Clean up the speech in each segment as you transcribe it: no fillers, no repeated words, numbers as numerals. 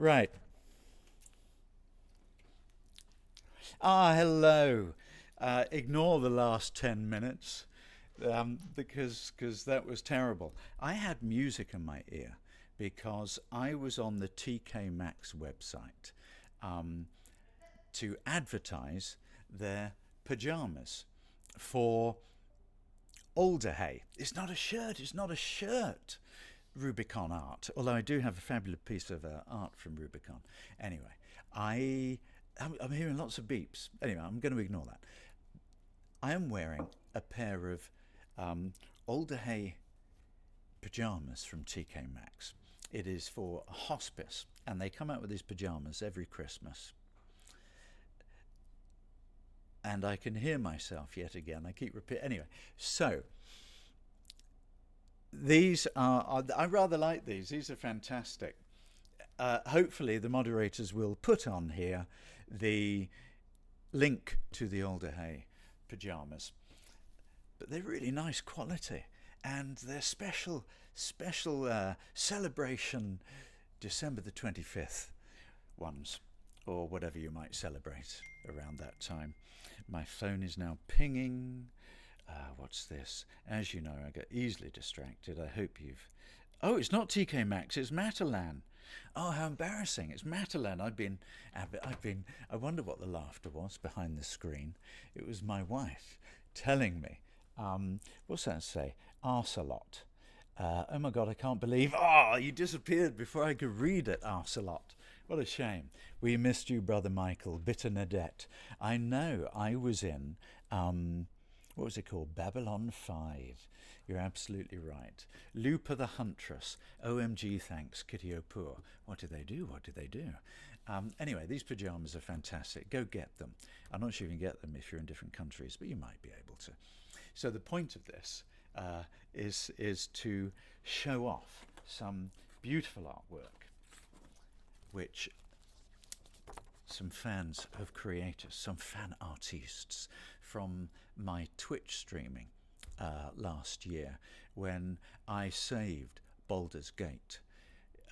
Right. Hello. Ignore the last 10 minutes because that was terrible. I had music in my ear because I was on the TK Maxx website um, to advertise their pajamas for Alder Hay. It's not a shirt, it's not a shirt. Rubicon art, although I do have a fabulous piece of art from Rubicon. Anyway, I I'm hearing lots of beeps. Anyway, I'm going to ignore that. I am wearing a pair of Alder Hay pajamas from TK Maxx. It is for a hospice, and they come out with these pajamas every Christmas. And I can hear myself yet again. I keep repeating. Anyway, so these I rather like these. These are fantastic. Hopefully, the moderators will put on here the link to the Alder Hay pajamas. But they're really nice quality, and they're special celebration December the 25th ones, or whatever you might celebrate around that time. My phone is now pinging. What's this? As you know, I get easily distracted. I hope you've. Oh, it's not TK Maxx. It's Matalan. Oh, how embarrassing! It's Matalan. I wonder what the laughter was behind the screen. It was my wife telling me. What's that say? Arcelot. Oh my God! I can't believe. Oh, you disappeared before I could read it. Arcelot. What a shame. We missed you, brother Michael. Bitter Nadette. I know. I was in. What was it called? Babylon 5. You're absolutely right. Lupa the Huntress. OMG, thanks, Kitty Opoor. What did they do? What did they do? Anyway, these pajamas are fantastic. Go get them. I'm not sure you can get them if you're in different countries, but you might be able to. So the point of this is to show off some beautiful artwork, which some fans have created, some fan artists from my Twitch streaming last year when I saved Baldur's Gate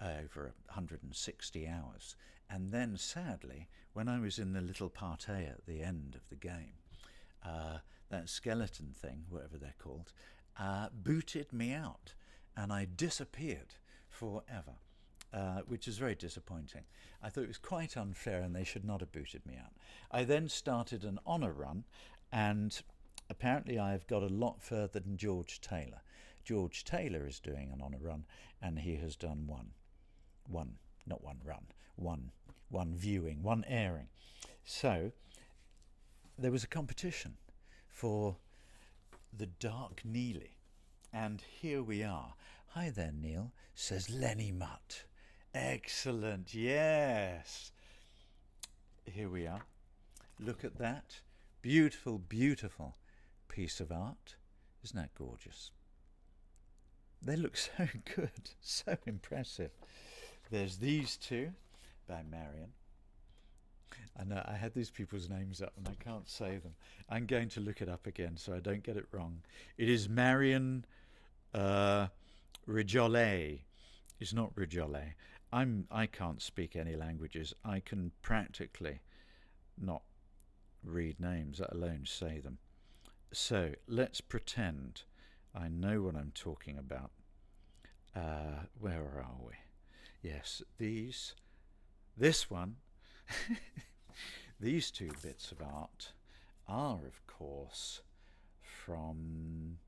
over 160 hours. And then, sadly, when I was in the little party at the end of the game, that skeleton thing, whatever they're called, booted me out and I disappeared forever. Which is very disappointing. I thought it was quite unfair and they should not have booted me out. I then started an honour run, and apparently I've got a lot further than George Taylor. George Taylor is doing an honour run, and he has done not one run, one viewing, one airing. So there was a competition for the Dark Neely, and here we are. Hi there, Neil, says Lenny Mutt. Excellent, yes. Here we are. Look at that. Beautiful, beautiful piece of art. Isn't that gorgeous? They look so good, so impressive. There's these two by Marion. I know I had these people's names up and I can't say them. I'm going to look it up again so I don't get it wrong. It is Marion Rijolet. It's not Rijolet. I can't speak any languages. I can practically not read names, let alone say them. So let's pretend I know what I'm talking about. Where are we? Yes, this one, these two bits of art are, of course, from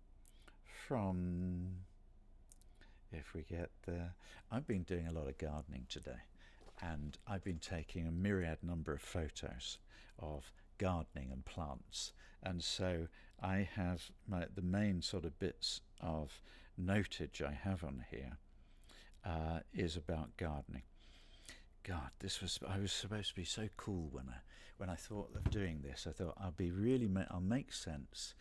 if we get there. I've been doing a lot of gardening today, and I've been taking a myriad number of photos of gardening and plants, and so I have the main sort of bits of notage I have on here is about gardening. God, I was supposed to be so cool when I thought of doing this. I thought I'll make sense.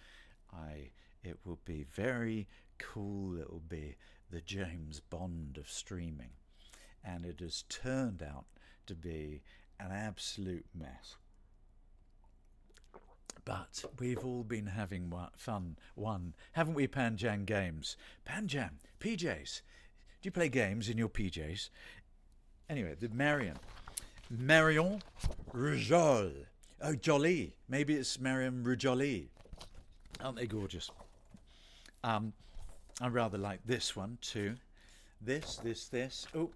It will be very cool. It will be the James Bond of streaming, and it has turned out to be an absolute mess. But we've all been having fun, haven't we, Panjam Games? Panjam, PJs. Do you play games in your PJs? Anyway, the Marion Rujol. Oh, Jolie. Maybe it's Marion Rujoli. Aren't they gorgeous? I rather like this one too. This. Oh.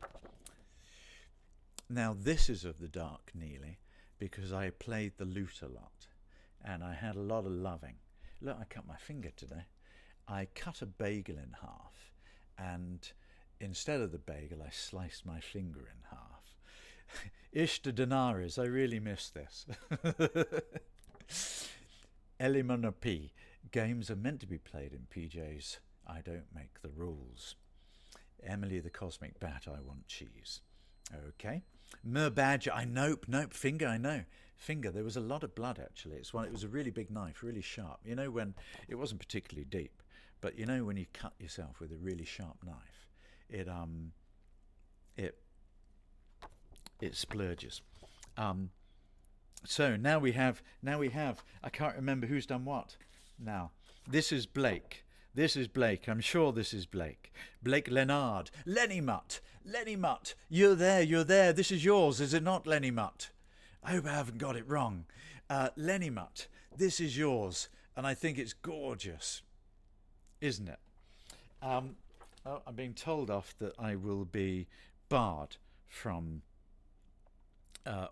Now this is of the dark Neely because I played the lute a lot and I had a lot of loving. Look, I cut my finger today. I cut a bagel in half and instead of the bagel I sliced my finger in half. Ishta Denaris, I really miss this. Eliminapi, games are meant to be played in PJs. I don't make the rules. Emily the Cosmic Bat, I want cheese. Okay. Mer Badger, nope, finger, I know. Finger, there was a lot of blood actually. It was a really big knife, really sharp. You know when, it wasn't particularly deep, but you know when you cut yourself with a really sharp knife, it splurges. So now we have, I can't remember who's done what. Now, this is Blake. I'm sure this is Blake. Blake Leonard. Lenny Mutt, you're there. This is yours, is it not, Lenny Mutt? I hope I haven't got it wrong. Lenny Mutt, this is yours, and I think it's gorgeous, isn't it? I'm being told off that I will be barred from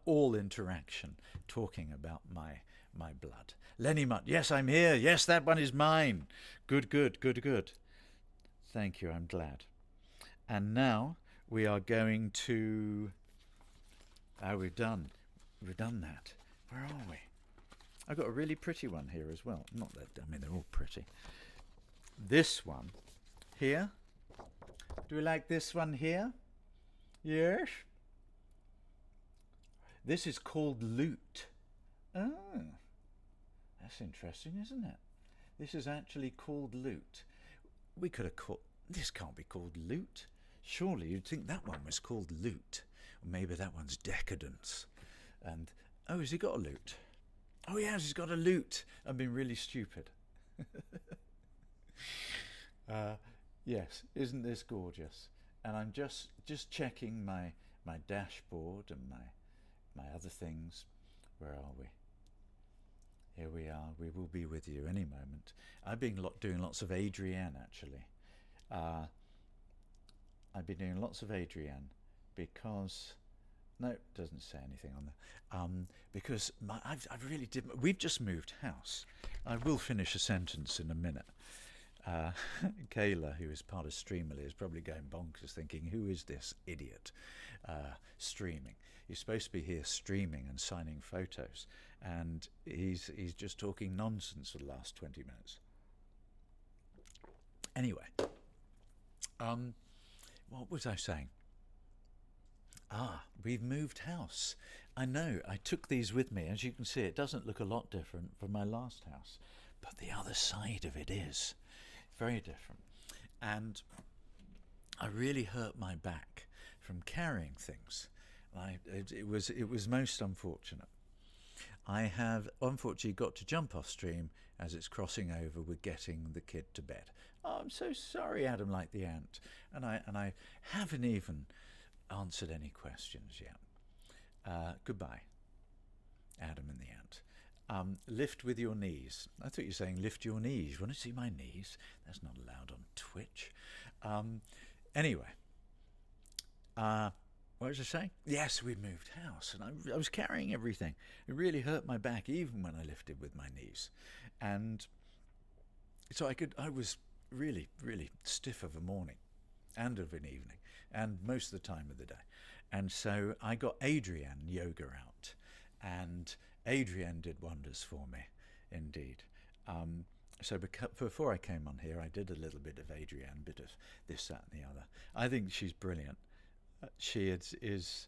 all interaction talking about my blood. Lenny Mutt, yes, I'm here. Yes, that one is mine. Good. Thank you, I'm glad. And now we are going to... we've done that. Where are we? I've got a really pretty one here as well. Not that, I mean, they're all pretty. This one here. Do we like this one here? Yes. This is called Loot. Oh, that's interesting, isn't it? This is actually called Loot. We could have called... This can't be called Loot. Surely you'd think that one was called Loot. Or maybe that one's Decadence. And, oh, has he got a loot? Oh, he has, he's got a loot. I've been really stupid. Yes, isn't this gorgeous? And I'm just checking my dashboard and my other things. Where are we? Here we are. We will be with you any moment. I've been doing lots of Adrienne, actually. I've been doing lots of Adrienne because... No, it doesn't say anything on there. Because I've really did... We've just moved house. I will finish a sentence in a minute. Kayla, who is part of Streamily, is probably going bonkers thinking, who is this idiot streaming? He's supposed to be here streaming and signing photos, and he's just talking nonsense for the last 20 minutes. Anyway, what was I saying? We've moved house. I know, I took these with me. As you can see, it doesn't look a lot different from my last house, but the other side of it is very different. And I really hurt my back from carrying things. It was most unfortunate. I have unfortunately got to jump off stream as it's crossing over with getting the kid to bed. Oh, I'm so sorry, Adam like the ant. And I haven't even answered any questions yet. Goodbye, Adam and the ant. Lift with your knees. I thought you were saying lift your knees. You want to see my knees? That's not allowed on Twitch. Anyway, what was I saying? Yes, we moved house, and I was carrying everything. It really hurt my back, even when I lifted with my knees, and so I was really, really stiff of a morning, and of an evening, and most of the time of the day, and so I got Adrienne yoga out, and Adrienne did wonders for me, indeed. So before I came on here, I did a little bit of Adrienne, bit of this, that, and the other. I think she's brilliant. She is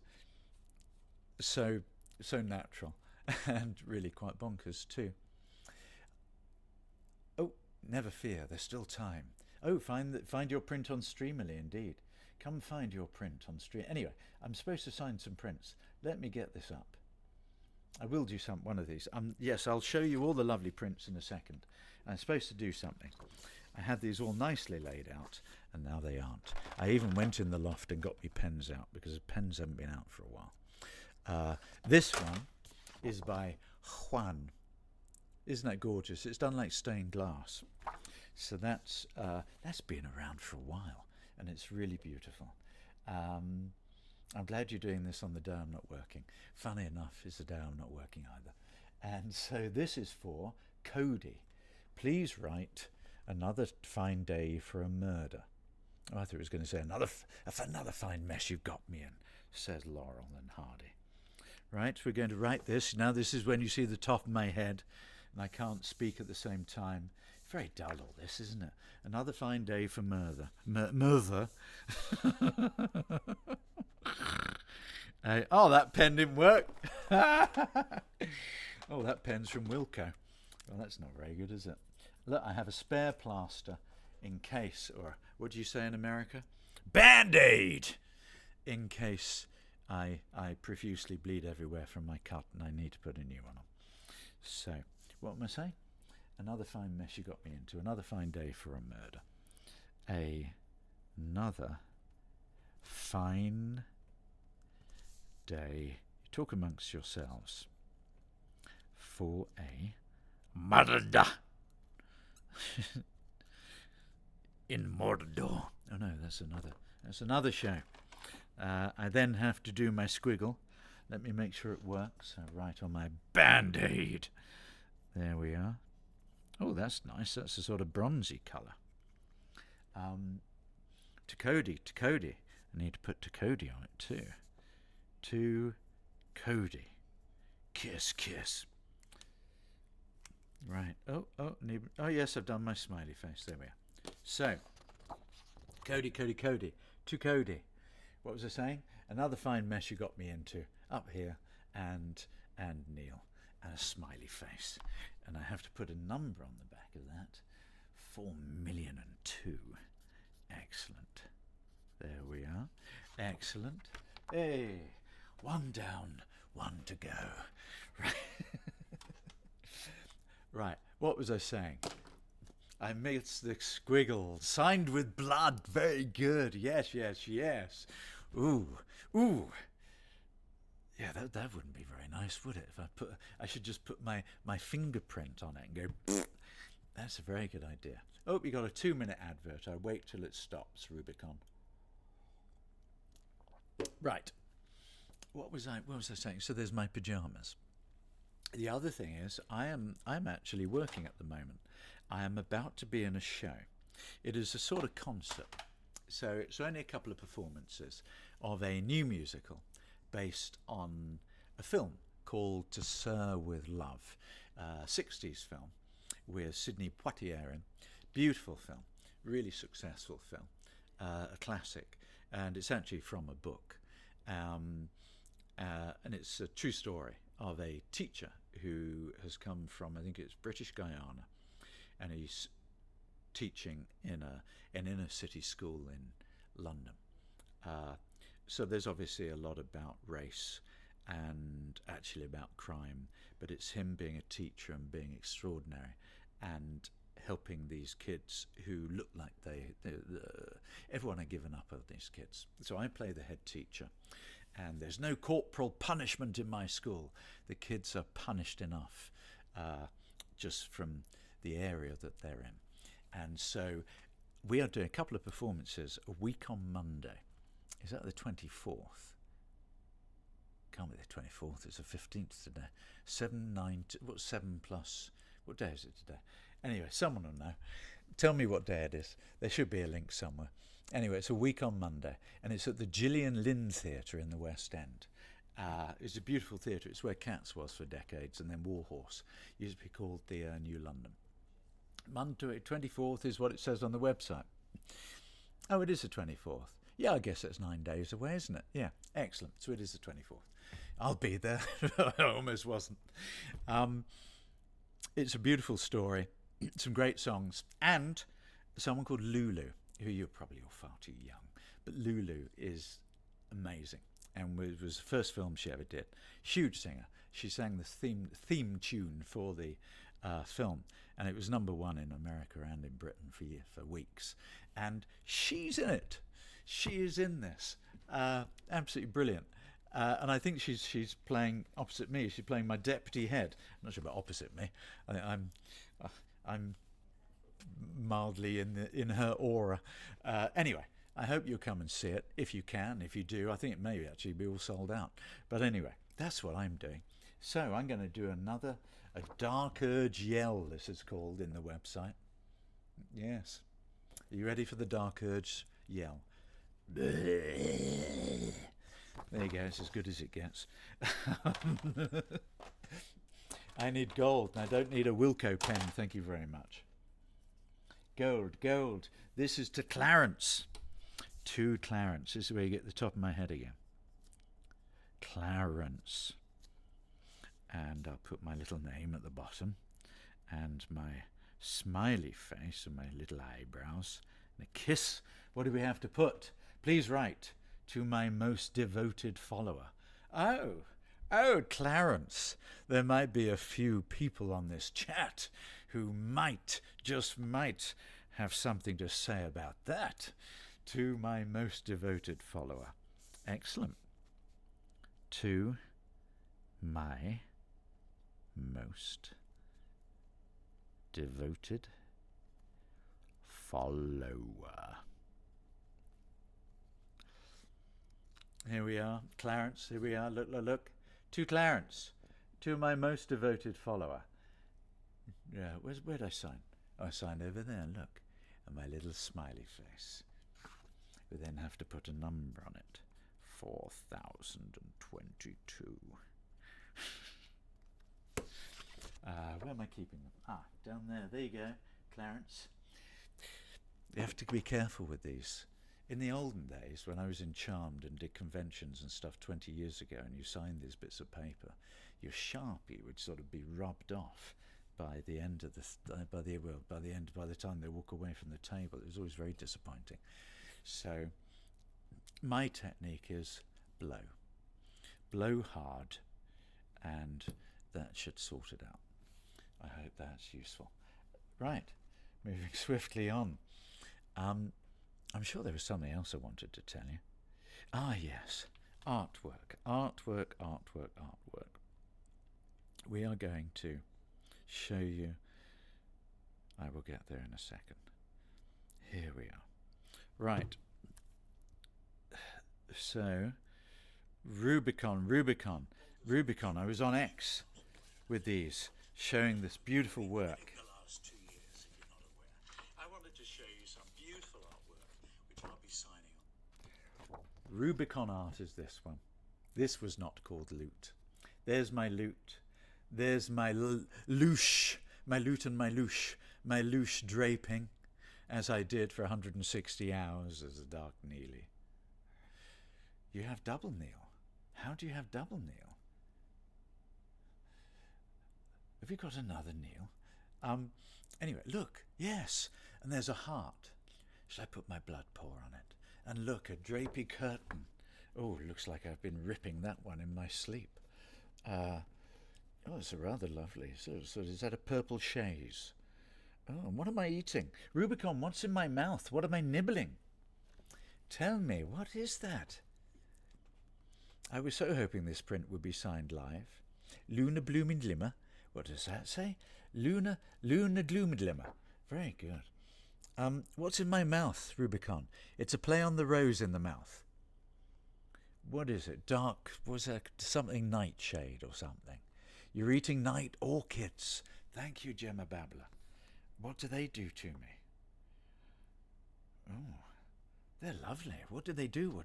so natural and really quite bonkers too. Oh, never fear, there's still time. Oh, find your print on Streamily, indeed. Come find your print on Stream. Anyway, I'm supposed to sign some prints. Let me get this up. I will do one of these. Yes, I'll show you all the lovely prints in a second. I'm supposed to do something. I had these all nicely laid out, and now they aren't. I even went in the loft and got me pens out, because the pens haven't been out for a while. This one is by Juan. Isn't that gorgeous? It's done like stained glass. So that's been around for a while, and it's really beautiful. I'm glad you're doing this on the day I'm not working. Funny enough, it's the day I'm not working either. And so this is for Cody. Please write another fine day for a murder. Oh, I thought it was going to say another fine mess you've got me in, says Laurel and Hardy. Right, we're going to write this. Now this is when you see the top of my head and I can't speak at the same time. Very dull all this, isn't it? Another fine day for murder. Murder. Oh, that pen didn't work. Oh, that pen's from Wilco. Well, that's not very good, is it? Look, I have a spare plaster in case, or what do you say in America? Band-Aid! In case I profusely bleed everywhere from my cut and I need to put a new one on. So, what am I saying? Another fine mess you got me into. Another fine day for a murder. Another fine day. You talk amongst yourselves. For a murder. In Mordor. Oh no, that's another show. I then have to do my squiggle. Let me make sure it works. I write on my Band-Aid. There we are. Oh, that's nice. That's a sort of bronzy colour. To Cody. I need to put to Cody on it too. To Cody. Kiss. Right. Oh, yes, I've done my smiley face. There we are. So, Cody. To Cody. What was I saying? Another fine mess you got me into. Up here. And Neil. And a smiley face. And I have to put a number on the back of that. 4,000,002. Excellent. There we are. Excellent. Hey, one down, one to go. Right. Right, what was I saying? I missed the squiggle. Signed with blood. Very good. Yes. Ooh. Yeah, that wouldn't be very nice, would it? If I should just put my fingerprint on it and go, pfft. That's a very good idea. Oh, we got a 2-minute advert. I wait till it stops, Rubicon. Right. What was I saying? So there's my pajamas. The other thing is, I'm actually working at the moment. I am about to be in a show. It is a sort of concert. So it's only a couple of performances of a new musical based on a film called To Sir With Love, a 60s film with Sidney Poitier in. Beautiful film, really successful film, a classic, and it's actually from a book. And it's a true story of a teacher who has come from, I think it's British Guyana, and he's teaching in an inner city school in London. So there's obviously a lot about race and actually about crime, but it's him being a teacher and being extraordinary and helping these kids who look like everyone had given up on these kids. So I play the head teacher, and there's no corporal punishment in my school. The kids are punished enough just from the area that they're in. And so we are doing a couple of performances a week on Monday. Is that the 24th? Can't be the 24th, it's the 15th today. 7 plus, what day is it today? Anyway, someone will know. Tell me what day it is. There should be a link somewhere. Anyway, it's a week on Monday, and it's at the Gillian Lynn Theatre in the West End. It's a beautiful theatre. It's where Cats was for decades, and then Warhorse used to be called the New London. Monday 24th is what it says on the website. Oh, it is the 24th. Yeah, I guess it's 9 days away, isn't it? Yeah, excellent. So it is the 24th. I'll be there. I almost wasn't. It's a beautiful story, some great songs, and someone called Lulu, who you're probably all far too young, but Lulu is amazing, and it was the first film she ever did. Huge singer. She sang the theme tune for the film, and it was #1 in America and in Britain for weeks. And she's in it. She is in this. Absolutely brilliant. And I think she's playing opposite me. She's playing my deputy head. I'm not sure about opposite me. I think I'm mildly in her aura. Anyway, I hope you'll come and see it if you can. If you do, I think it may actually be all sold out. But anyway, that's what I'm doing. So I'm going to do a Dark Urge yell, this is called in the website. Yes. Are you ready for the Dark Urge yell? There you go, it's as good as it gets. I need gold, and I don't need a Wilco pen, thank you very much. Gold, gold. This is to Clarence. To Clarence. This is where you get the top of my head again. Clarence. And I'll put my little name at the bottom, and my smiley face and my little eyebrows, and a kiss. What do we have to put? Please write, to my most devoted follower. Oh, Clarence, there might be a few people on this chat who might, just might, have something to say about that. To my most devoted follower. Excellent. To my most devoted follower. Here we are, Clarence, here we are, look, look, look. To Clarence, to my most devoted follower. Yeah, where'd I sign? Oh, I signed over there, look, and my little smiley face. We then have to put a number on it. 4022. Where am I keeping them? Down there you go, Clarence. You have to be careful with these. In the olden days, when I was in Charmed and did conventions and stuff 20 years ago, and you signed these bits of paper, your Sharpie would sort of be rubbed off by the end of by the time they walk away from the table. It was always very disappointing. So my technique is blow hard, and that should sort it out. I hope that's useful. Right, moving swiftly on. I'm sure there was something else I wanted to tell you. Yes, artwork. We are going to show you. I will get there in a second. Here we are. Right. So, Rubicon. I was on X with these, showing this beautiful work. Rubicon art is this one. This was not called loot. There's my loot. There's my louche. My loot and my louche draping, as I did for 160 hours as a Dark Neely. You have double Neil. How do you have double Neil? Have you got another Neil? Anyway, look. Yes. And there's a heart. Should I put my blood pour on it? And look, a drapey curtain. Oh, looks like I've been ripping that one in my sleep. It's a rather lovely. So is that a purple chaise? Oh, and what am I eating? Rubicon, what's in my mouth? What am I nibbling? Tell me, what is that? I was so hoping this print would be signed live. Luna Blooming Glimmer. What does that say? Luna Glooming Glimmer. Very good. What's in my mouth, Rubicon? It's a play on the rose in the mouth. What is it? Dark, was that something nightshade or something? You're eating night orchids. Thank you, Gemma Babbler. What do they do to me? Oh, they're lovely. What do they do?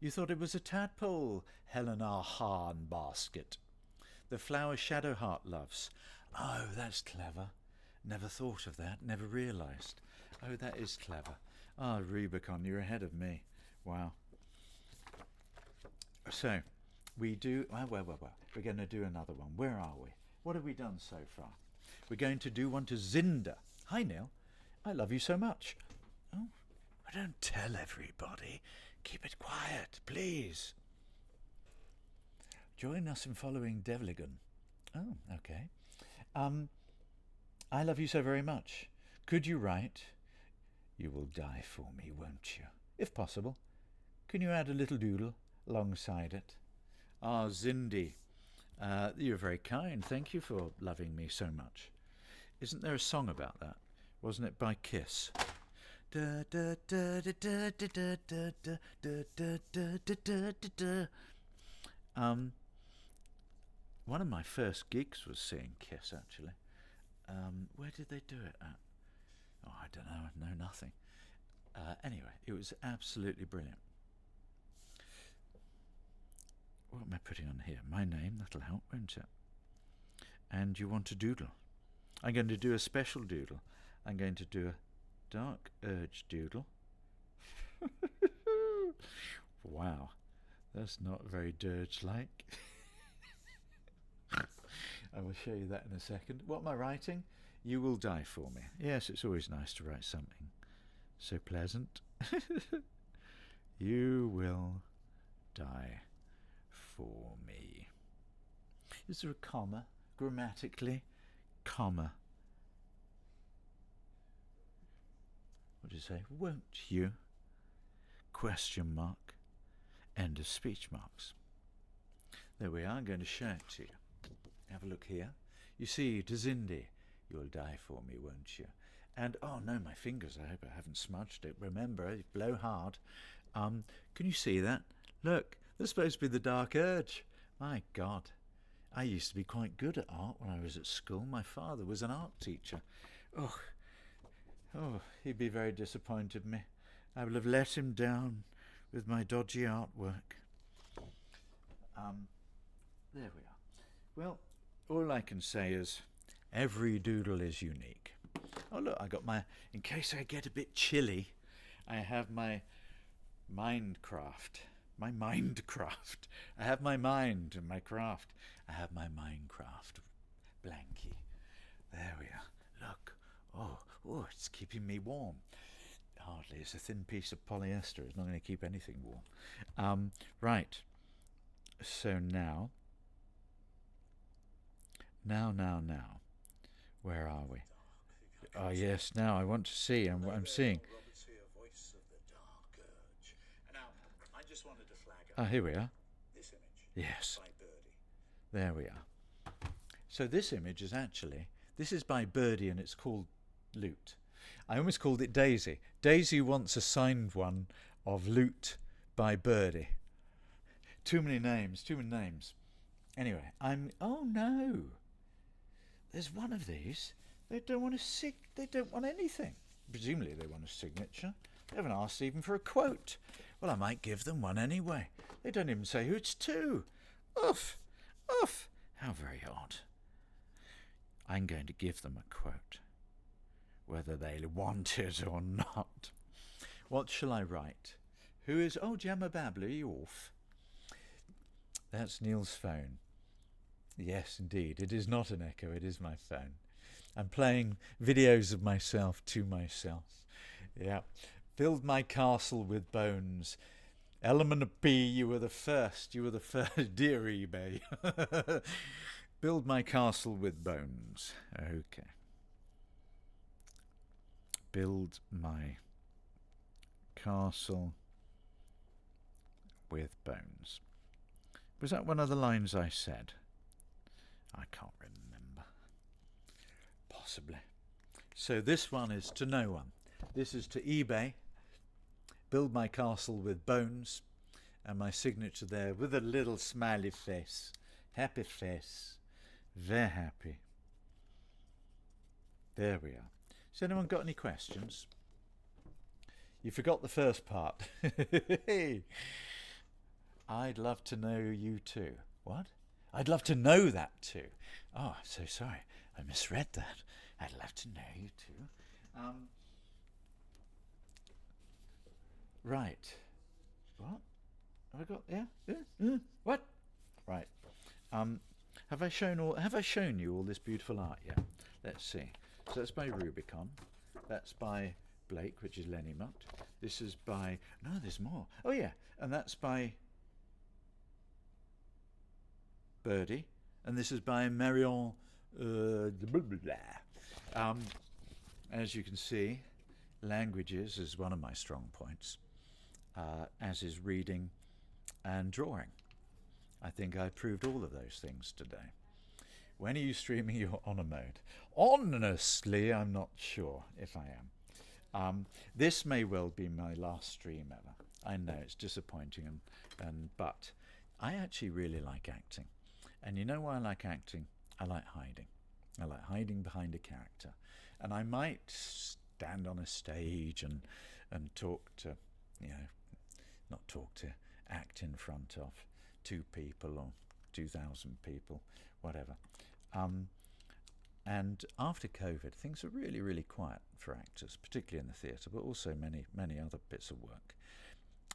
You thought it was a tadpole, Helena Hahn basket. The flower Shadowheart loves. Oh, that's clever. Never thought of that, never realised. Oh, that is clever. Rubicon, you're ahead of me. Wow. So, we do... Well. We're going to do another one. Where are we? What have we done so far? We're going to do one to Zinda. Hi, Neil. I love you so much. Oh, don't tell everybody. Keep it quiet, please. Join us in following Devligan. Oh, okay. I love you so very much. Could you write, "You will die for me, won't you?" If possible. Can you add a little doodle alongside it? Ah, Zindi, you're very kind. Thank you for loving me so much. Isn't there a song about that? Wasn't it by Kiss? One of my first gigs was seeing Kiss, actually. Where did they do it at? Oh, I don't know. I know nothing. Anyway, it was absolutely brilliant. What am I putting on here? My name, that'll help, won't it? And you want a doodle. I'm going to do a special doodle. I'm going to do a dark urge doodle. Wow, that's not very dirge-like. I will show you that in a second. What am I writing? You will die for me. Yes, it's always nice to write something so pleasant. You will die for me. Is there a comma? Grammatically, comma. What do you say? Won't you? Question mark. End of speech marks. There we are. I'm going to show it to you. Have a look here. You see, Dazindi, you'll die for me, won't you? And, oh no, my fingers, I hope I haven't smudged it. Remember, you blow hard. Can you see that? Look, that's supposed to be the dark urge. My God. I used to be quite good at art when I was at school. My father was an art teacher. Oh, he'd be very disappointed in me. I would have let him down with my dodgy artwork. There we are. Well, all I can say is every doodle is unique. Oh look, I got my, in case I get a bit chilly, I have my Mindcraft. My Mindcraft. I have my mind and my craft. I have my Minecraft blankie. There we are. Look. Oh, it's keeping me warm. Hardly. It's a thin piece of polyester. It's not going to keep anything warm. Right. So now. Where are we? Oh yes, now I want to see what I'm seeing. Ah, here we are. This image. Yes. By Birdie. There we are. So this image is actually, this is by Birdie and it's called Loot. I almost called it Daisy. Daisy wants a signed one of Loot by Birdie. Too many names. Anyway, oh no. There's one of these. They don't want they don't want anything. Presumably they want a signature. They haven't asked even for a quote. Well, I might give them one anyway. They don't even say who it's to. Oof. How very odd. I'm going to give them a quote, whether they want it or not. What shall I write? Who is... Oh, Gemma Babler, you off? That's Neil's phone. Yes, indeed. It is not an echo. It is my phone. I'm playing videos of myself to myself. Yeah. Build my castle with bones. Element P, you were the first. Dear eBay. Build my castle with bones. Okay. Build my castle with bones. Was that one of the lines I said? I can't remember. Possibly. So this one is to no one. This is to eBay. Build my castle with bones. And my signature there with a little smiley face. Happy face. Very happy. There we are. Has anyone got any questions? You forgot the first part. I'd love to know you too. What? I'd love to know that too. Oh, I'm so sorry. I misread that. I'd love to know you too. Right. What? Have I got? Yeah. What? Right. Have I shown you all this beautiful art yet? Let's see. So that's by Rubicon. That's by Blake, which is Lenny Mutt. This is by... No, there's more. Oh, yeah. And that's by Birdie. And this is by Marion blah, blah, blah. As you can see, languages is one of my strong points, as is reading and drawing. I think I proved all of those things today. When are you streaming your honor mode? Honestly, I'm not sure if I am. This may well be my last stream ever. I know it's disappointing, but I actually really like acting. And you know why I like acting? I like hiding. I like hiding behind a character. And I might stand on a stage and talk to, not talk to, act in front of 2 people or 2,000 people, whatever. And after COVID, things are really, really quiet for actors, particularly in the theatre, but also many, many other bits of work.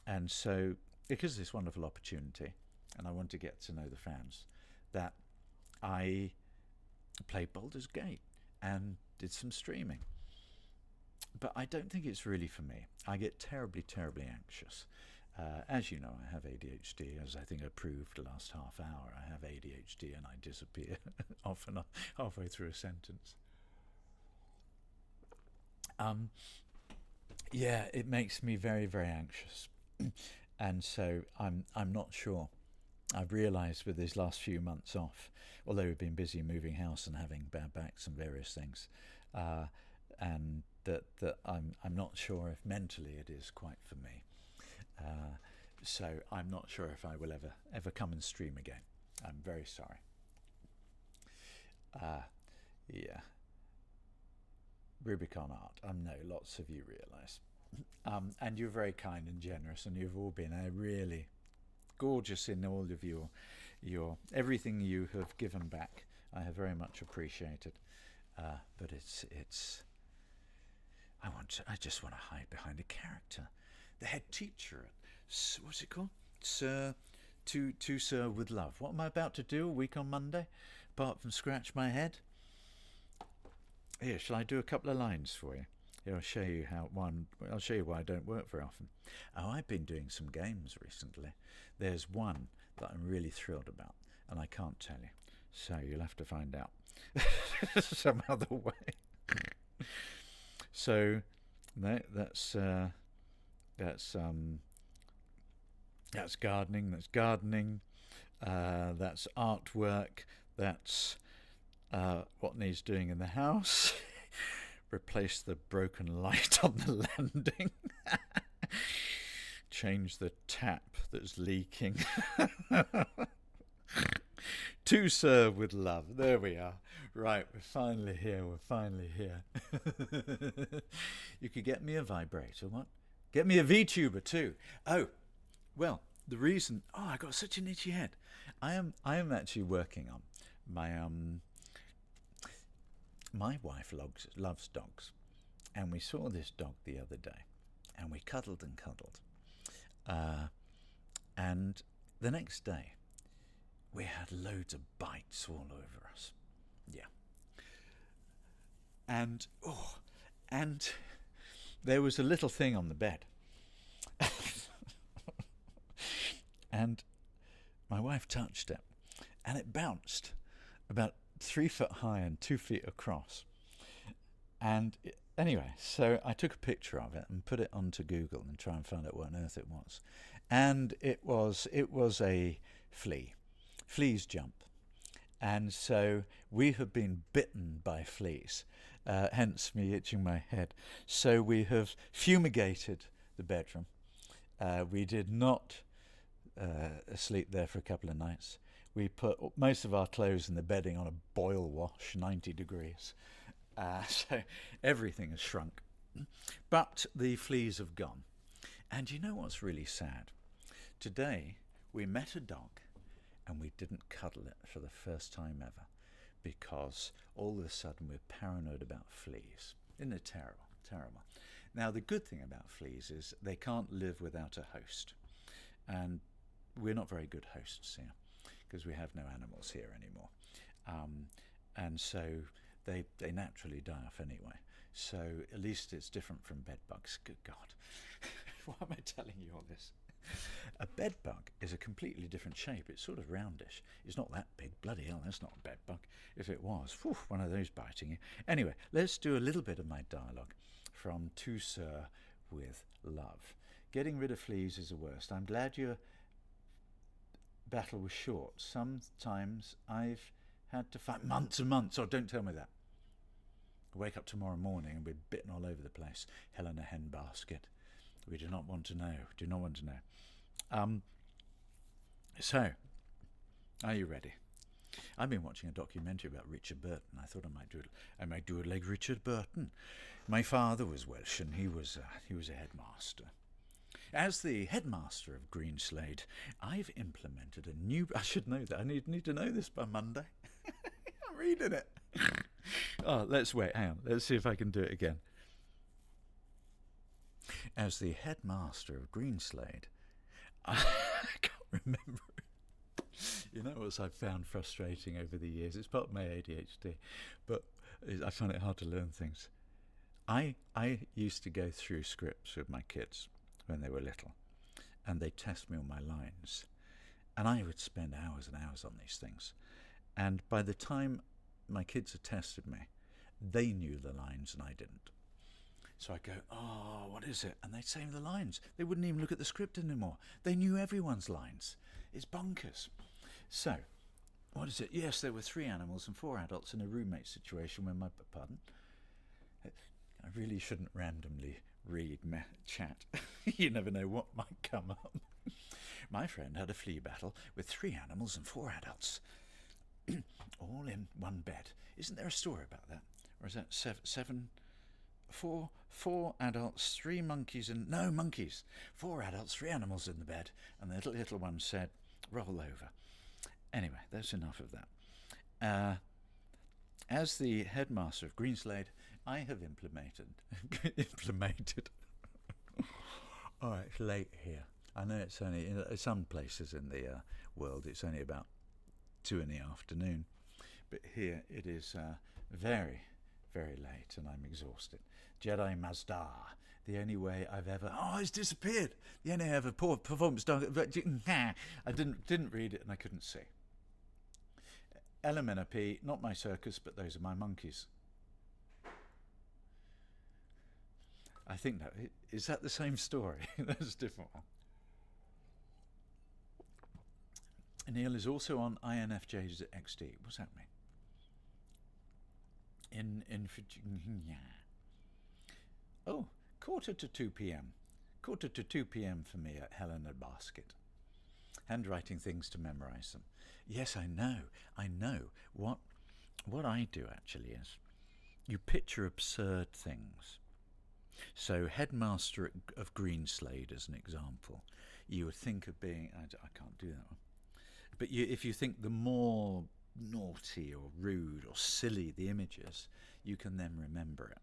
And so, because of this wonderful opportunity, and I want to get to know the fans, that I played Baldur's Gate and did some streaming. But I don't think it's really for me. I get terribly, terribly anxious. As you know, I have ADHD, as I think I proved the last half hour. I have ADHD and I disappear often halfway through a sentence. Yeah, it makes me very, very anxious. And so I'm not sure. I've realised with these last few months off, although we've been busy moving house and having bad backs and various things, and that I'm not sure if mentally it is quite for me. So I'm not sure if I will ever come and stream again. I'm very sorry. Yeah. Rubicon Art. I know lots of you realise. And you're very kind and generous, and you've all been really gorgeous in all of your everything you have given back. I have very much appreciated. But it's I just want to hide behind a character. The head teacher at, what's it called? Sir, to Sir with Love. What am I about to do a week on Monday? Apart from scratch my head? Here, shall I do a couple of lines for you? Here, I'll show you I'll show you why I don't work very often. Oh, I've been doing some games recently. There's one that I'm really thrilled about, and I can't tell you. So you'll have to find out some other way. So that's gardening. That's gardening. That's artwork. That's what needs doing in the house. Replace the broken light on the landing. Change the tap that's leaking. To serve with love. There we are. Right, we're finally here. You could get me a vibrator. What? Get me a VTuber too. Oh, well, the reason. Oh, I got such an itchy head. I am actually working on my My wife loves dogs, and we saw this dog the other day, and we cuddled and cuddled. And the next day, we had loads of bites all over us. Yeah. And there was a little thing on the bed. And my wife touched it, and it bounced about 3 foot high and 2 feet across. And anyway, so I took a picture of it and put it onto Google and try and find out what on earth it was. And it was a flea. Fleas jump. And so we have been bitten by fleas, hence me itching my head. So we have fumigated the bedroom. We did not sleep there for a couple of nights. We put most of our clothes and the bedding on a boil wash, 90 degrees. So everything has shrunk. But the fleas have gone. And you know what's really sad? Today we met a dog and we didn't cuddle it for the first time ever, because all of a sudden we're paranoid about fleas. Isn't it terrible? Terrible. Now the good thing about fleas is they can't live without a host. And we're not very good hosts here, because we have no animals here anymore. And so they naturally die off anyway. So at least it's different from bed bugs. Good God. Why am I telling you all this? A bed bug is a completely different shape. It's sort of roundish. It's not that big. Bloody hell, that's not a bed bug. If it was, whew, one of those biting you. Anyway, let's do a little bit of my dialogue from To Sir with Love. Getting rid of fleas is the worst. I'm glad your battle was short. Sometimes I've had to fight months and months. Oh, don't tell me that. I wake up tomorrow morning and we're bitten all over the place. Hell in a hen basket. We do not want to know. Do not want to know. So, are you ready? I've been watching a documentary about Richard Burton. I thought I might do it like Richard Burton. My father was Welsh and he was a headmaster. As the headmaster of Greenslade, I've implemented a new... I should know that. I need to know this by Monday. I'm reading it. Oh, let's wait. Hang on. Let's see if I can do it again. As the headmaster of Greenslade, I can't remember. You know what I've found frustrating over the years? It's part of my ADHD, but I find it hard to learn things. I used to go through scripts with my kids when they were little, and they'd test me on my lines, and I would spend hours and hours on these things. And by the time my kids had tested me, they knew the lines and I didn't. So I go, oh, what is it? And they'd say the lines. They wouldn't even look at the script anymore. They knew everyone's lines. It's bonkers. So, what is it? Yes, there were 3 animals and 4 adults in a roommate situation when my... Pardon? I really shouldn't randomly read chat. You never know what might come up. My friend had a flea battle with 3 animals and 4 adults. All in one bed. Isn't there a story about that? Or is that 4 adults, 3 monkeys, and... No, monkeys. 4 adults, 3 animals in the bed. And the little one said, roll over. Anyway, that's enough of that. As the headmaster of Greenslade, I have implemented... Oh, it's late here. I know it's only... In some places in the world, it's only about 2 in the afternoon. But here it is very, very late and I'm exhausted. Jedi Mazda, the only way I've ever... Oh, it's disappeared. The only ever poor performance done... I didn't read it and I couldn't see. Elemenopy, not my circus, but those are my monkeys. I think that... Is that the same story? That's a different one. Neil is also on INFJ's XD. What's that mean? In Virginia. Oh, 1:45 p.m. 1:45 p.m. for me at Helena Basket. Handwriting things to memorize them. Yes, I know. What I do actually is you picture absurd things. So headmaster of Greenslade as an example, you would think of being... I can't do that one. But if you think the more naughty or rude or silly the image is, you can then remember it.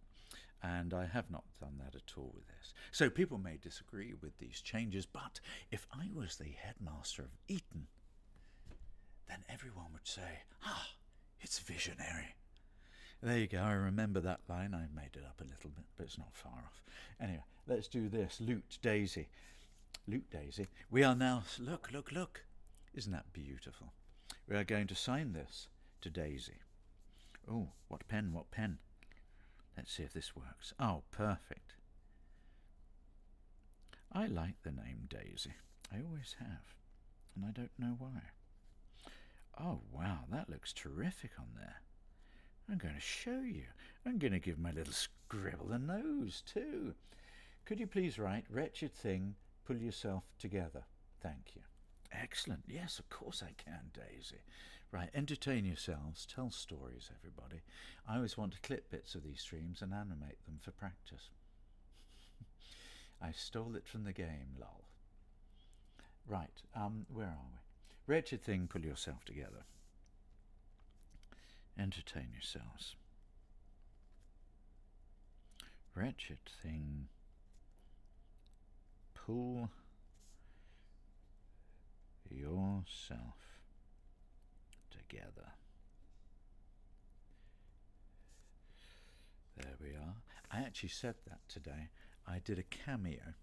And I have not done that at all with this. So people may disagree with these changes, but if I was the headmaster of Eton, then everyone would say, it's visionary. There you go, I remember that line. I made it up a little bit, but it's not far off. Anyway, let's do this. Loot Daisy. Loot Daisy. We are now... Look. Isn't that beautiful? We are going to sign this to Daisy. Oh, what pen? Let's see if this works. Oh, perfect. I like the name Daisy. I always have. And I don't know why. Oh, wow, that looks terrific on there. I'm going to show you. I'm going to give my little scribble a nose, too. Could you please write, wretched thing, pull yourself together. Thank you. Excellent. Yes, of course I can, Daisy. Right, entertain yourselves. Tell stories, everybody. I always want to clip bits of these streams and animate them for practice. I stole it from the game, lol. Right, where are we? Wretched thing, pull yourself together. Entertain yourselves. Wretched thing, pull yourself together. There we are. I actually said that today. I did a cameo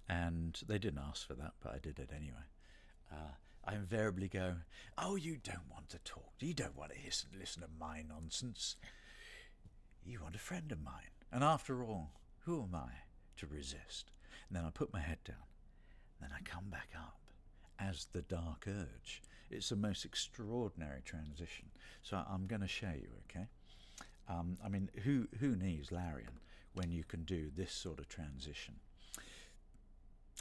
And they didn't ask for that, but I did it anyway. I invariably go, "Oh, you don't want to talk. You don't want to listen to my nonsense. You want a friend of mine. And after all, who am I to resist?" And then I put my head down. Then I come back up as the dark urge. It's the most extraordinary transition. So I'm going to show you, okay? I mean, who needs Larian when you can do this sort of transition?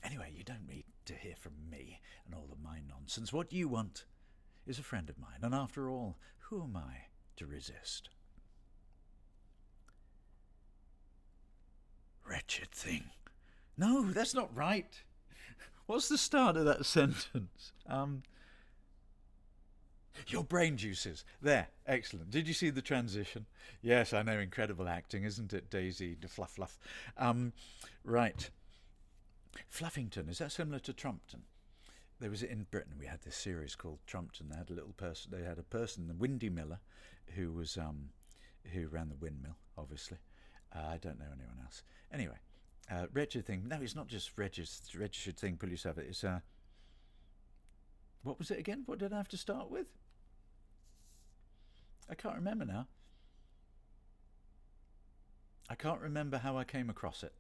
Anyway, you don't need to hear from me and all of my nonsense. What you want is a friend of mine. And after all, who am I to resist? Wretched thing. No, that's not right. What's the start of that sentence? Your brain juices. There, excellent. Did you see the transition? Yes, I know, incredible acting, isn't it, Daisy? De fluff fluff. Right. Fluffington, is that similar to Trumpton? There was in Britain. We had this series called Trumpton. They had a little person. They had a person, the Windy Miller, who was who ran the windmill. Obviously, I don't know anyone else. Anyway, wretched thing. No, it's not just wretched thing. Pull yourself. It's what was it again? What did I have to start with? I can't remember now. I can't remember how I came across it.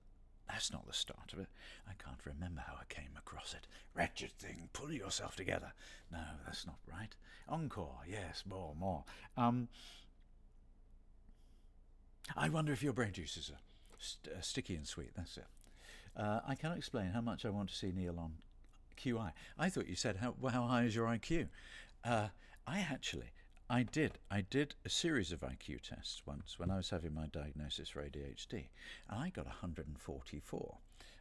That's not the start of it. I can't remember how I came across it. Wretched thing, pull yourself together. No, that's not right. Encore, yes, more. I wonder if your brain juices are sticky and sweet. That's it. I cannot explain how much I want to see Neil on QI. I thought you said how high is your IQ? I did a series of IQ tests once when I was having my diagnosis for ADHD, and I got 144.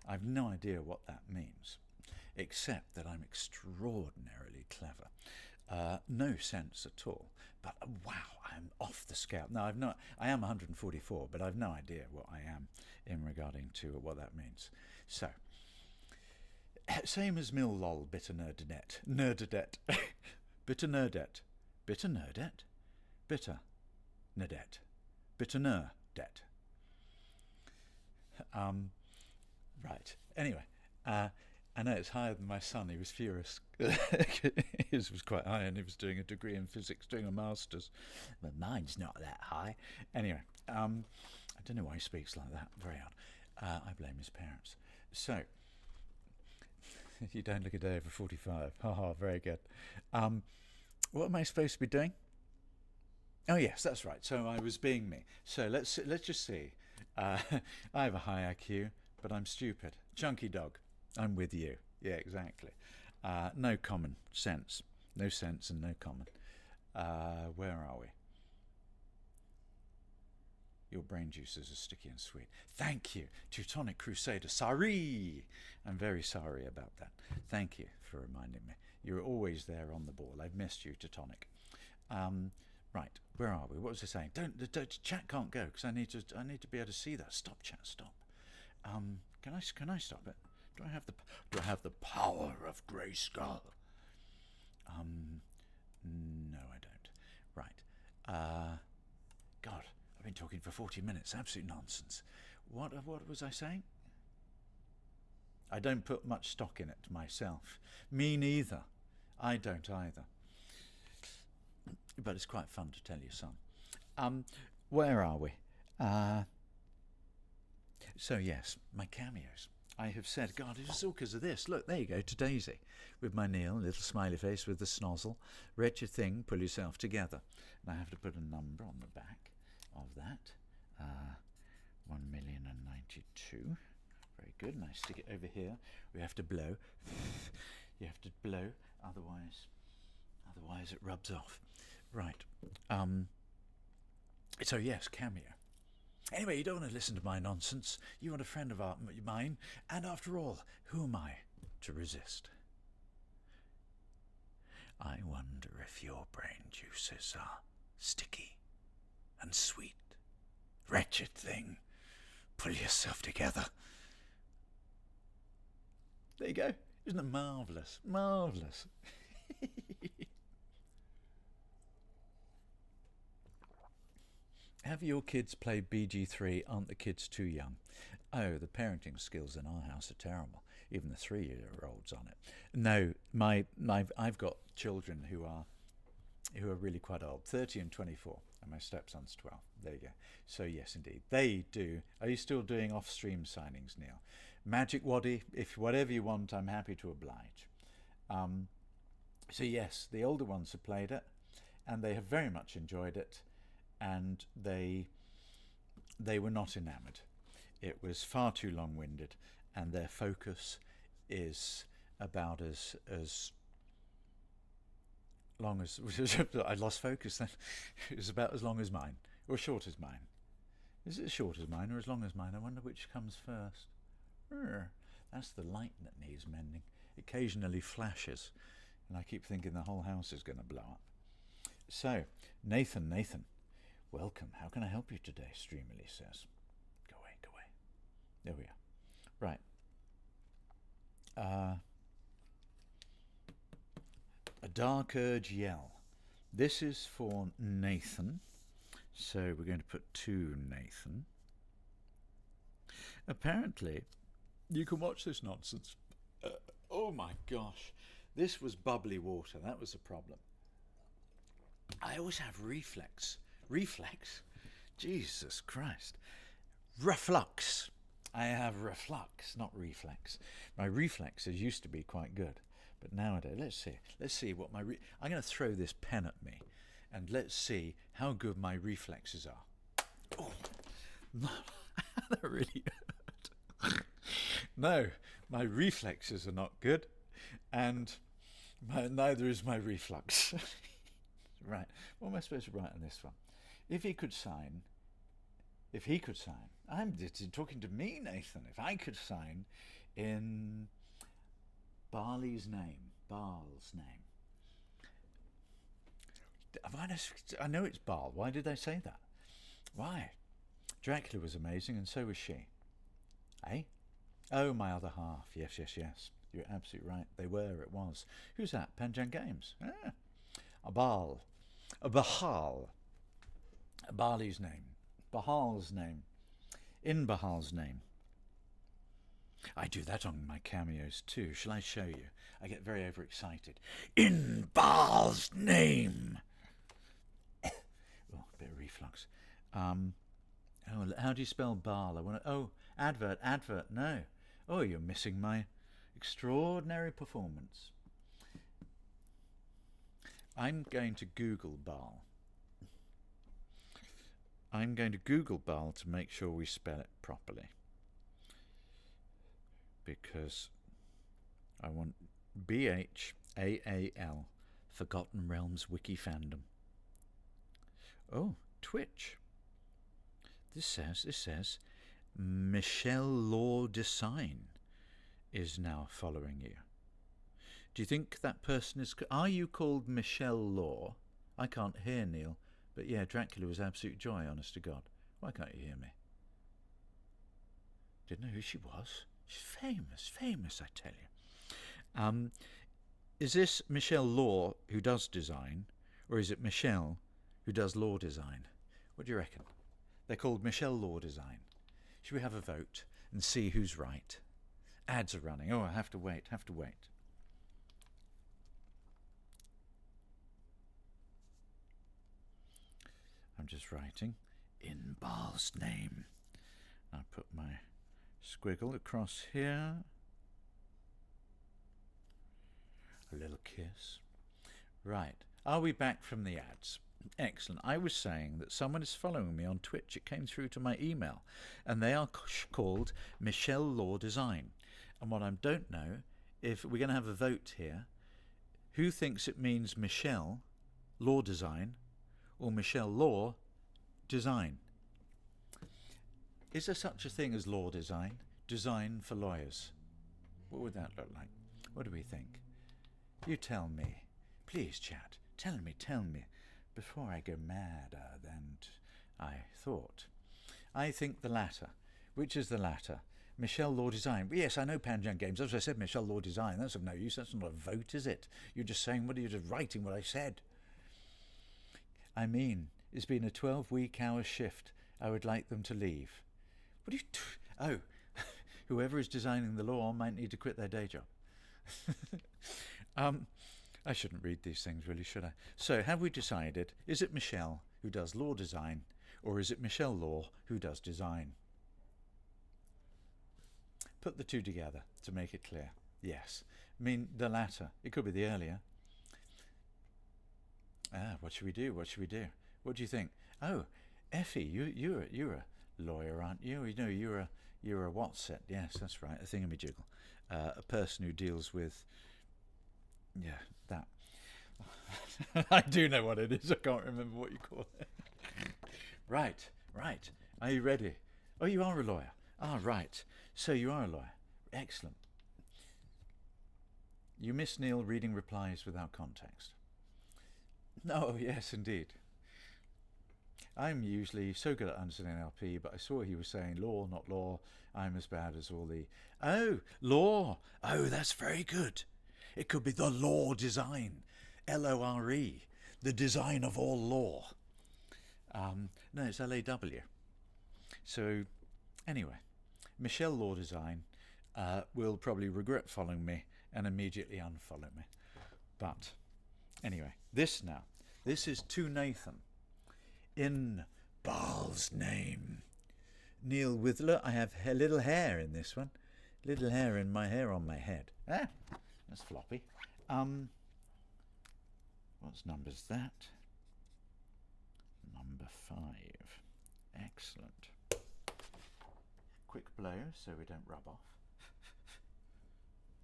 I've no idea what that means, except that I'm extraordinarily clever. No sense at all, but wow, I'm off the scale. No, I am 144, but I've no idea what I am in regarding to what that means. So, same as Mill lol, bitter nerdette, bitter nerdette. Bitter nerdette? Bitter nerdette. Bitter nerdette. Right. Anyway, I know it's higher than my son. He was furious. His was quite high, and he was doing a degree in physics, doing a master's. But mine's not that high. Anyway, I don't know why he speaks like that. Very odd. I blame his parents. So, you don't look a day over 45. Haha, very good. What am I supposed to be doing? Oh yes, that's right. So I was being me. So let's just see. I have a high IQ, but I'm stupid. Chunky dog. I'm with you. Yeah, exactly. No common sense. No sense and no common. Where are we? Your brain juices are sticky and sweet. Thank you, Teutonic Crusader. Sorry. I'm very sorry about that. Thank you for reminding me. You're always there on the ball. I've missed you, Teutonic. Right, where are we? What was I saying? The chat can't go because I need to be able to see that. Stop, chat. Stop. Can I stop it? Do I have the power of Grayskull? No, I don't. Right. God, I've been talking for 40 minutes. Absolute nonsense. What was I saying? I don't put much stock in it myself. Me neither. I don't either. But it's quite fun to tell your son. Where are we? So yes, my cameos. I have said, God, it's all because of this. Look, there you go, to Daisy. With my Neil, little smiley face with the snozzle. Wretched thing, pull yourself together. And I have to put a number on the back of that. 1,092,000. Very good. And I stick it over here. We have to blow. You have to blow, otherwise it rubs off. Right. So yes, cameo. Anyway, you don't want to listen to my nonsense. You want a friend of mine. And after all, who am I to resist? I wonder if your brain juices are sticky and sweet. Wretched thing. Pull yourself together. There you go. Isn't it marvellous? Marvellous. Have your kids play BG3? Aren't the kids too young? Oh, the parenting skills in our house are terrible. even the 3-year-olds on it. No, I've got children who are really quite old, 30 and 24, and my stepson's 12. There you go. So yes, indeed, they do. Are you still doing off-stream signings, Neil? Magic Waddy, if whatever you want, I'm happy to oblige. So yes, the older ones have played it, and they have very much enjoyed it, and they were not enamoured. It was far too long-winded, and their focus is about as long as I lost focus then. It was about as long as mine, or short as mine. Is it as short as mine or as long as mine? I wonder which comes first. That's the light that needs mending. It occasionally flashes, and I keep thinking the whole house is going to blow up. So, Nathan, welcome. How can I help you today? Streamily says. Go away. There we are. Right. A Dark Urge Yell. This is for Nathan. So we're going to put to Nathan. Apparently, you can watch this nonsense. Oh my gosh. This was bubbly water. That was the problem. I always have reflex. Reflex? Jesus Christ. Reflux. I have reflux, not reflex. My reflexes used to be quite good, but nowadays, let's see what I'm going to throw this pen at me, and let's see how good my reflexes are. Oh, no, that really hurt. No, my reflexes are not good, and neither is my reflux. Right, what am I supposed to write on this one? If he could sign, I'm talking to me, Nathan. If I could sign in Baal's name. I know it's Baal. Why did they say that? Why? Dracula was amazing, and so was she. Eh? Oh, my other half. Yes. You're absolutely right. They were. It was. Who's that? Panjang Games. Ah. A Baal. A Bahal. Bali's name. Bahal's name. In Bahal's name. I do that on my cameos too. Shall I show you? I get very overexcited. In Baal's name. Oh, a bit of reflux. How do you spell Baal? Advert. No. Oh, you're missing my extraordinary performance. I'm going to Google Baal. I'm going to Google Baal to make sure we spell it properly, because I want BHAAL, Forgotten Realms Wiki Fandom. Oh, Twitch. This says Michelle Law Design is now following you. Do you think that person is... Are you called Michelle Law? I can't hear Neil. But yeah, Dracula was absolute joy, honest to God. Why can't you hear me? Didn't know who she was. She's famous, I tell you. Is this Michelle Law who does design, or is it Michelle who does law design? What do you reckon? They're called Michelle Law Design. Should we have a vote and see who's right? Ads are running. Oh, I have to wait. I'm just writing in Baal's name. I put my squiggle across here. A little kiss. Right. Are we back from the ads? Excellent. I was saying that someone is following me on Twitch. It came through to my email, and they are called Michelle Law Design. And what I don't know, if we're going to have a vote here, who thinks it means Michelle Law Design or Michelle Law Design? Is there such a thing as law design? Design for lawyers? What would that look like? What do we think? You tell me. Please, chat. Tell me. Before I go madder than I thought. I think the latter. Which is the latter? Michelle Law Design. Yes, I know Panjang Games. As I said, Michelle Law Design. That's of no use. That's not a vote, is it? You're just saying, you're just writing what I said. I mean, it's been a 12-week hour shift. I would like them to leave. What are you... whoever is designing the law might need to quit their day job. I shouldn't read these things, really, should I? So, have we decided, is it Michelle who does law design, or is it Michelle Law who does design? Put the two together to make it clear. Yes. I mean, the latter. It could be the earlier. What should we do? What should we do? What do you think? Oh, Effie, you're a lawyer, aren't you? You know, you're a what's it? Yes, that's right. A thingamajiggle. A person who deals with, yeah, that. I do know what it is. I can't remember what you call it. Right. Are you ready? Oh, you are a lawyer. Ah, right. So you are a lawyer. Excellent. You miss Neil reading replies without context. No, yes, indeed. I'm usually so good at understanding NLP, but I saw he was saying law, not law. I'm as bad as all the... Oh, law. Oh, that's very good. It could be the law design. L-O-R-E. The design of all law. No, it's L-A-W. So, anyway, Michelle Law Design will probably regret following me and immediately unfollow me. But, anyway, this is to Nathan. In Baal's name. Neil Withler, I have a little hair in this one. Little hair in my hair on my head. Ah, that's floppy. What's number's that? Number 5. Excellent. Quick blow so we don't rub off.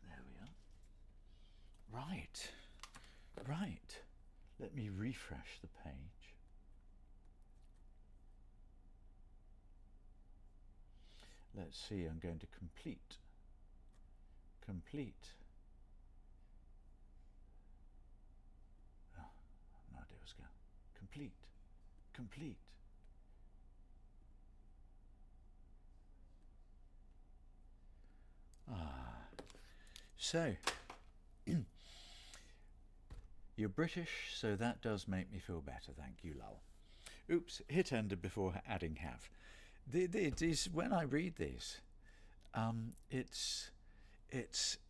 There we are. Right. Let me refresh the page. Let's see, I'm going to complete. Oh, no idea what's going. Complete. So, you're British, so that does make me feel better, thank you, lol. Oops, hit enter before adding have. These, when I read these, it's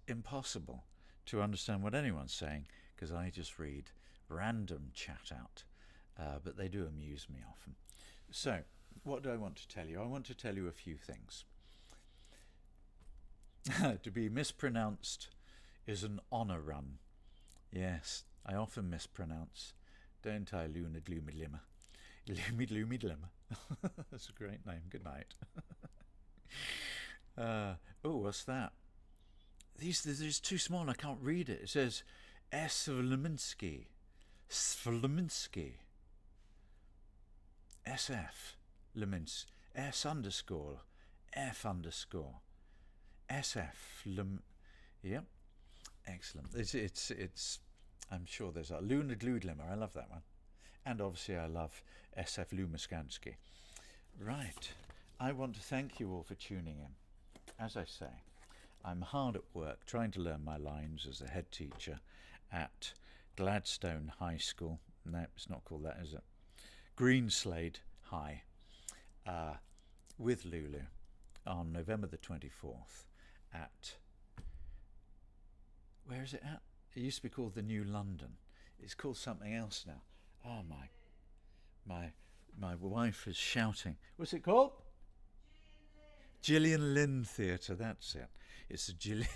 impossible to understand what anyone's saying, because I just read random chat out, but they do amuse me often. So, what do I want to tell you? I want to tell you a few things. To be mispronounced is an honour run. Yes, I often mispronounce. Don't I, Luna Gloomidlimmer? Gloomidlimmer. That's a great name. Good night. Oh, what's that? These too small. I can't read it. It says Svolinsky. SF. Lemins. S underscore. F underscore. SF. Yep. Excellent. It's. I'm sure there's a Luna Gloodlimmer. I love that one. And obviously I love SF Lumaskansky. Right. I want to thank you all for tuning in. As I say, I'm hard at work trying to learn my lines as a head teacher at Gladstone High School. No, it's not called that, is it? Greenslade High, with Lulu on November the 24th at... Where is it at? It used to be called the New London. It's called something else now. Oh my wife is shouting. What's it called? Gillian Lynn Theatre, that's it. It's a Gillian...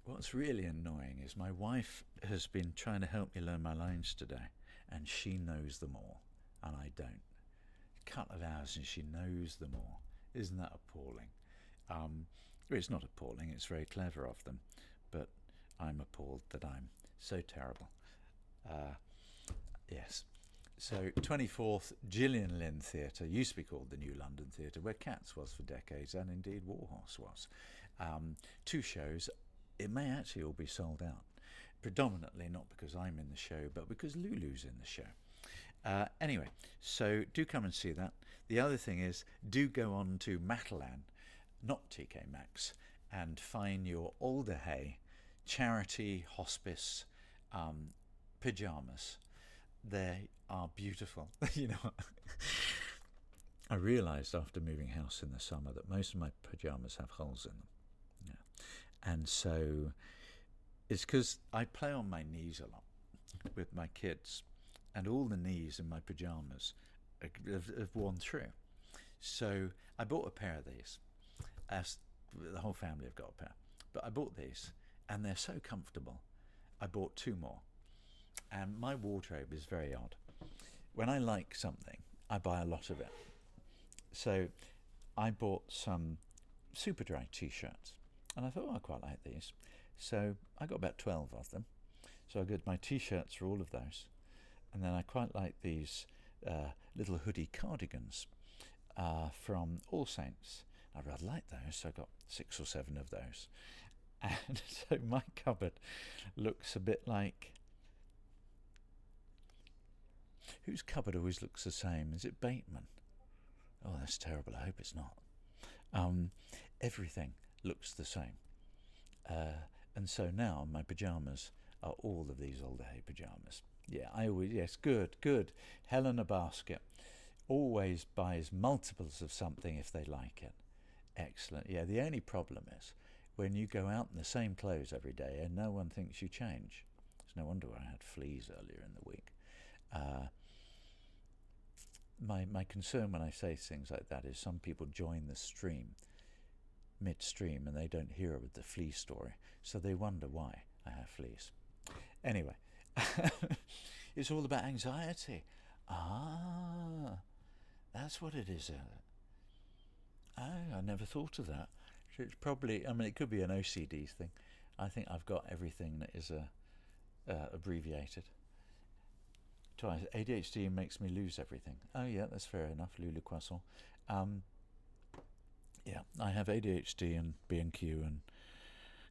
What's really annoying is my wife has been trying to help me learn my lines today, and she knows them all, and I don't. A couple of hours and she knows them all. Isn't that appalling? It's not appalling, it's very clever of them, but I'm appalled that I'm so terrible. Yes. So 24th Gillian Lynn Theatre, used to be called the New London Theatre, where Cats was for decades, and indeed Warhorse was. 2 shows. It may actually all be sold out. Predominantly not because I'm in the show, but because Lulu's in the show. Anyway, so do come and see that. The other thing is, do go on to Matalan, not TK Maxx, and find your Alder Hey charity hospice pyjamas. They are beautiful. You know, I realised after moving house in the summer that most of my pyjamas have holes in them. Yeah. And so it's because I play on my knees a lot with my kids, and all the knees in my pyjamas have worn through. So I bought a pair of these. As the whole family have got a pair. But I bought these, and they're so comfortable. I bought 2 more. And my wardrobe is very odd. When I like something, I buy a lot of it. So I bought some Superdry t-shirts, and I thought, oh, I quite like these. So I got about 12 of them. So I got my t-shirts for all of those. And then I quite like these little hoodie cardigans from All Saints. I rather like those, so I got 6 or 7 of those. And so my cupboard looks a bit like... Whose cupboard always looks the same? Is it Bateman? Oh, that's terrible. I hope it's not. Everything looks the same. And so now my pyjamas are all of these Alder Hey pyjamas. Yeah, I always... Yes, good. Helena Basket always buys multiples of something if they like it. Excellent. Yeah, the only problem is when you go out in the same clothes every day and no one thinks you change. It's no wonder I had fleas earlier in the week. My concern when I say things like that is some people join the stream midstream and they don't hear the flea story, so they wonder why I have fleas. Anyway, it's all about anxiety. Ah, that's what it is. Oh, I never thought of that. It's probably, I mean, it could be an OCD thing. I think I've got everything that is abbreviated. Twice, ADHD makes me lose everything. Oh yeah, that's fair enough, Lulu Croissant. Yeah, I have ADHD and B&Q and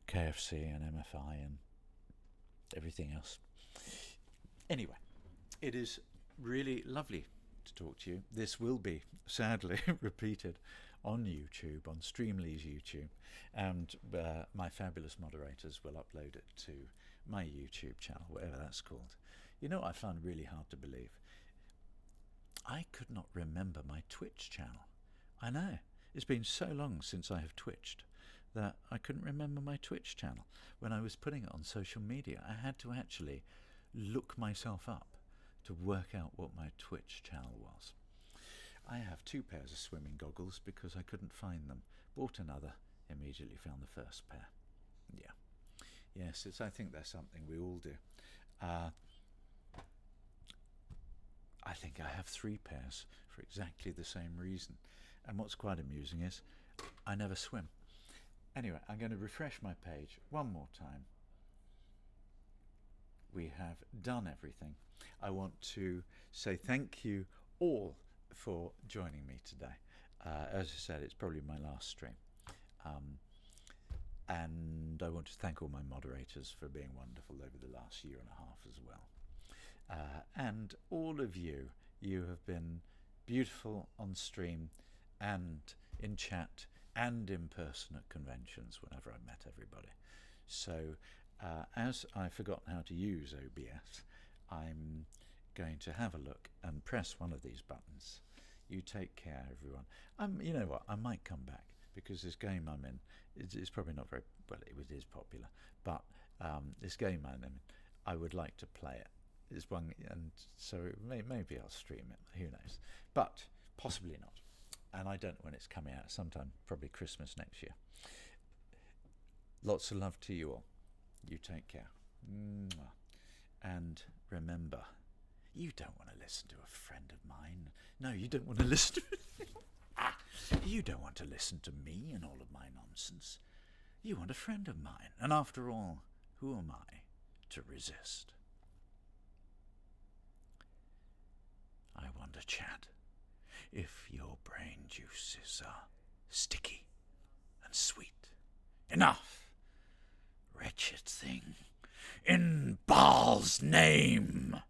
KFC and MFI and everything else. Anyway, it is really lovely to talk to you. This will be, sadly, repeated on YouTube, on Streamly's YouTube, and my fabulous moderators will upload it to my YouTube channel, whatever that's called. You know what I found really hard to believe? I could not remember my Twitch channel. I know. It's been so long since I have twitched that I couldn't remember my Twitch channel. When I was putting it on social media, I had to actually look myself up to work out what my Twitch channel was. I have 2 pairs of swimming goggles because I couldn't find them. Bought another, immediately found the first pair. Yeah. Yes, I think that's something we all do. I think I have 3 pairs for exactly the same reason. And what's quite amusing is I never swim. Anyway, I'm going to refresh my page one more time. We have done everything. I want to say thank you all for joining me today. As I said, it's probably my last stream. And I want to thank all my moderators for being wonderful over the last year and a half as well. And all of you, you have been beautiful on stream and in chat and in person at conventions whenever I met everybody. So as I've forgotten how to use OBS, I'm going to have a look and press one of these buttons. You take care, everyone. You know what, I might come back because this game I'm in is probably not very, well, it is popular, but this game I'm in, I would like to play it. It's one, and so maybe I'll stream it, who knows, but possibly not. And I don't know when it's coming out, sometime probably Christmas next year. Lots of love to you all. You take care. And remember, you don't want to listen to a friend of mine. No, you don't want to listen to you don't want to listen to me and all of my nonsense. You want a friend of mine. And after all, who am I to resist? I wonder, Chad, if your brain juices are sticky and sweet. Enough, wretched thing. In Baal's name!